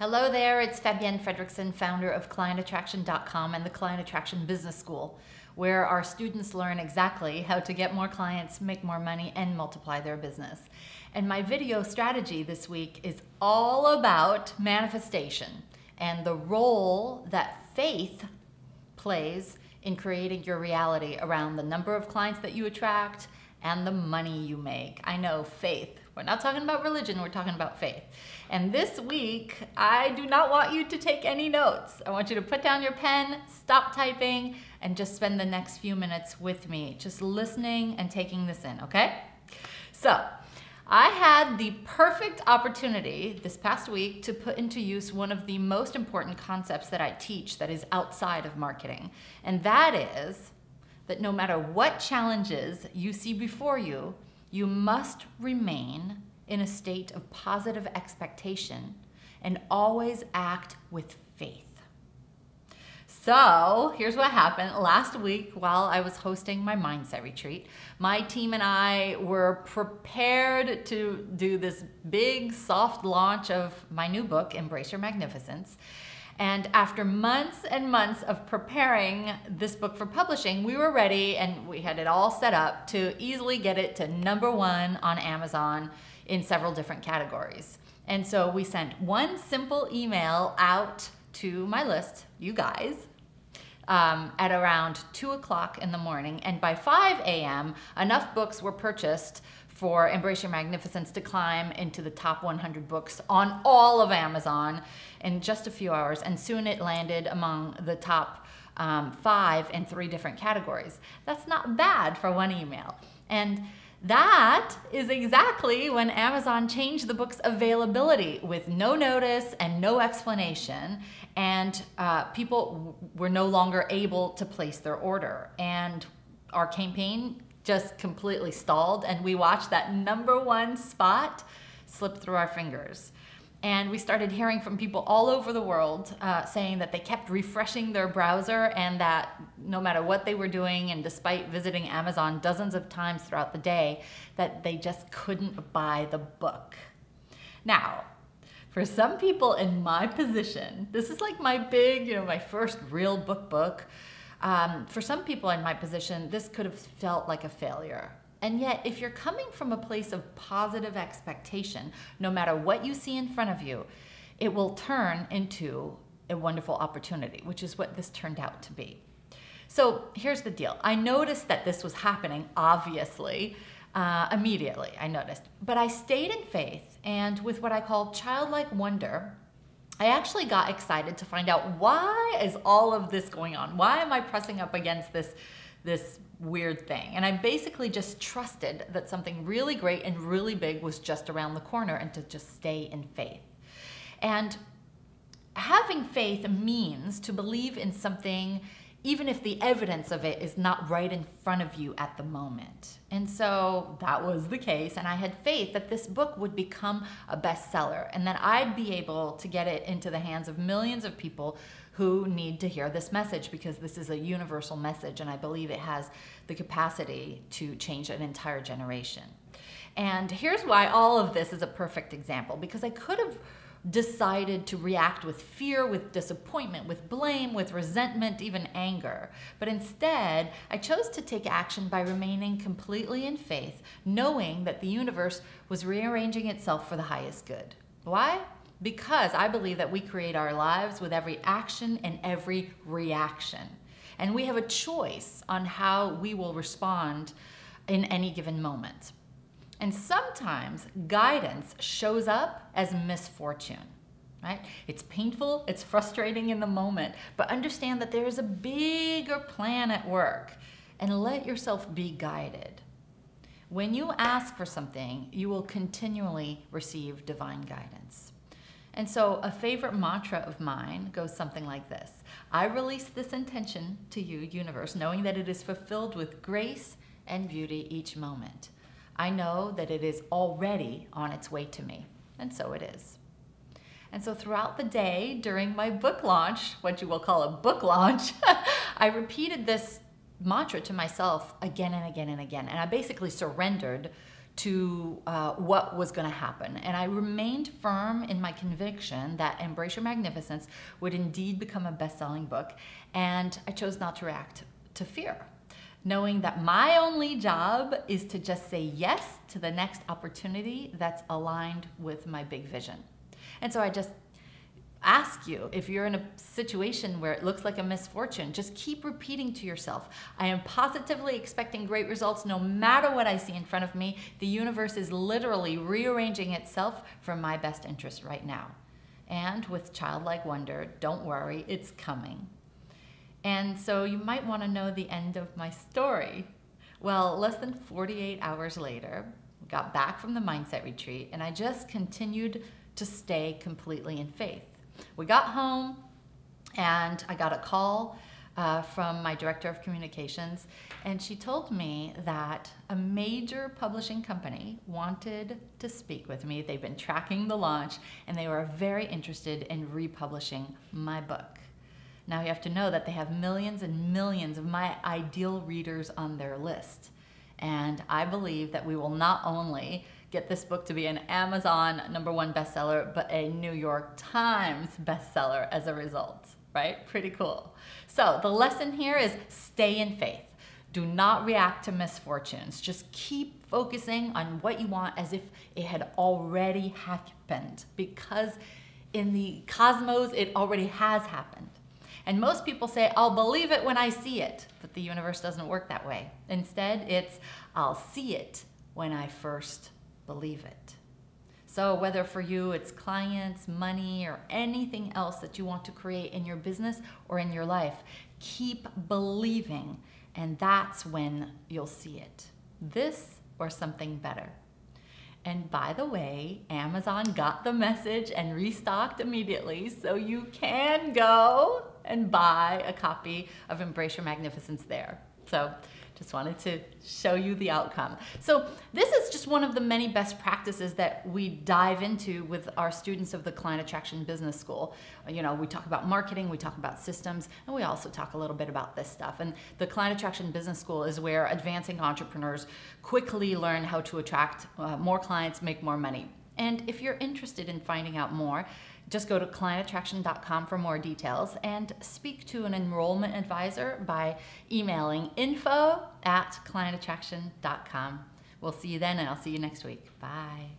Hello there, it's Fabienne Fredrickson, founder of clientattraction.com and the Client Attraction Business School, where our students learn exactly how to get more clients, make more money, and multiply their business. And my video strategy this week is all about manifestation and the role that faith plays in creating your reality around the number of clients that you attract and the money you make. I know, faith. We're not talking about religion, we're talking about faith. And this week, I do not want you to take any notes. I want you to put down your pen, stop typing, and just spend the next few minutes with me, just listening and taking this in, okay? So, I had the perfect opportunity this past week to put into use one of the most important concepts that I teach that is outside of marketing. And that is that no matter what challenges you see before you, you must remain in a state of positive expectation and always act with faith. So here's what happened last week while I was hosting my mindset retreat. My team and I were prepared to do this big soft launch of my new book, Embrace Your Magnificence. And after months and months of preparing this book for publishing, we were ready and we had it all set up to easily get it to #1 on Amazon in several different categories. And so we sent one simple email out to my list, you guys, at around 2 o'clock in the morning. And by 5 a.m., enough books were purchased for Embrace Your Magnificence to climb into the top 100 books on all of Amazon in just a few hours. And soon it landed among the top 5 in 3 different categories. That's not bad for one email. And that is exactly when Amazon changed the book's availability with no notice and no explanation, and people were no longer able to place their order. And our campaign just completely stalled, and we watched that #1 spot slip through our fingers. And we started hearing from people all over the world saying that they kept refreshing their browser and that no matter what they were doing, and despite visiting Amazon dozens of times throughout the day, that they just couldn't buy the book. Now, for some people in my position, this is like my big, my first real book. For some people in my position, this could have felt like a failure. And yet, if you're coming from a place of positive expectation, no matter what you see in front of you, it will turn into a wonderful opportunity, which is what this turned out to be. So here's the deal. I noticed that this was happening, obviously, immediately I noticed. But I stayed in faith, and with what I call childlike wonder, I actually got excited to find out, why is all of this going on? Why am I pressing up against this weird thing? And I basically just trusted that something really great and really big was just around the corner, and to just stay in faith. And having faith means to believe in something even if the evidence of it is not right in front of you at the moment. And so that was the case, and I had faith that this book would become a bestseller and that I'd be able to get it into the hands of millions of people who need to hear this message, because this is a universal message, and I believe it has the capacity to change an entire generation. And here's why all of this is a perfect example, because I could have decided to react with fear, with disappointment, with blame, with resentment, even anger. But instead, I chose to take action by remaining completely in faith, knowing that the universe was rearranging itself for the highest good. Why? Because I believe that we create our lives with every action and every reaction. And we have a choice on how we will respond in any given moment. And sometimes guidance shows up as misfortune, right? It's painful, it's frustrating in the moment, but understand that there is a bigger plan at work, and let yourself be guided. When you ask for something, you will continually receive divine guidance. And so a favorite mantra of mine goes something like this: I release this intention to you, universe, knowing that it is fulfilled with grace and beauty each moment. I know that it is already on its way to me, and so it is. And so throughout the day, during my book launch, what you will call a book launch, I repeated this mantra to myself again and again and again, and I basically surrendered to what was going to happen. And I remained firm in my conviction that Embrace Your Magnificence would indeed become a best-selling book, and I chose not to react to fear, knowing that my only job is to just say yes to the next opportunity that's aligned with my big vision. And so I just ask you, if you're in a situation where it looks like a misfortune, just keep repeating to yourself, I am positively expecting great results no matter what I see in front of me. The universe is literally rearranging itself for my best interest right now. And with childlike wonder, don't worry, it's coming. And so you might want to know the end of my story. Well, less than 48 hours later, I got back from the mindset retreat, and I just continued to stay completely in faith. We got home, and I got a call from my director of communications, and she told me that a major publishing company wanted to speak with me. They've been tracking the launch, and they were very interested in republishing my book. Now you have to know that they have millions and millions of my ideal readers on their list. And I believe that we will not only get this book to be an Amazon #1 bestseller, but a New York Times bestseller as a result, right? Pretty cool. So the lesson here is stay in faith. Do not react to misfortunes. Just keep focusing on what you want as if it had already happened, because in the cosmos, it already has happened. And most people say, I'll believe it when I see it, but the universe doesn't work that way. Instead, it's I'll see it when I first believe it. So whether for you it's clients, money, or anything else that you want to create in your business or in your life, keep believing, and that's when you'll see it. This or something better. And by the way, Amazon got the message and restocked immediately, so you can go and buy a copy of Embrace Your Magnificence there. So just wanted to show you the outcome. So this is just one of the many best practices that we dive into with our students of the Client Attraction Business School. You know, we talk about marketing, we talk about systems, and we also talk a little bit about this stuff. And the Client Attraction Business School is where advancing entrepreneurs quickly learn how to attract more clients, make more money. And if you're interested in finding out more, just go to clientattraction.com for more details and speak to an enrollment advisor by emailing info@clientattraction.com. We'll see you then, and I'll see you next week. Bye.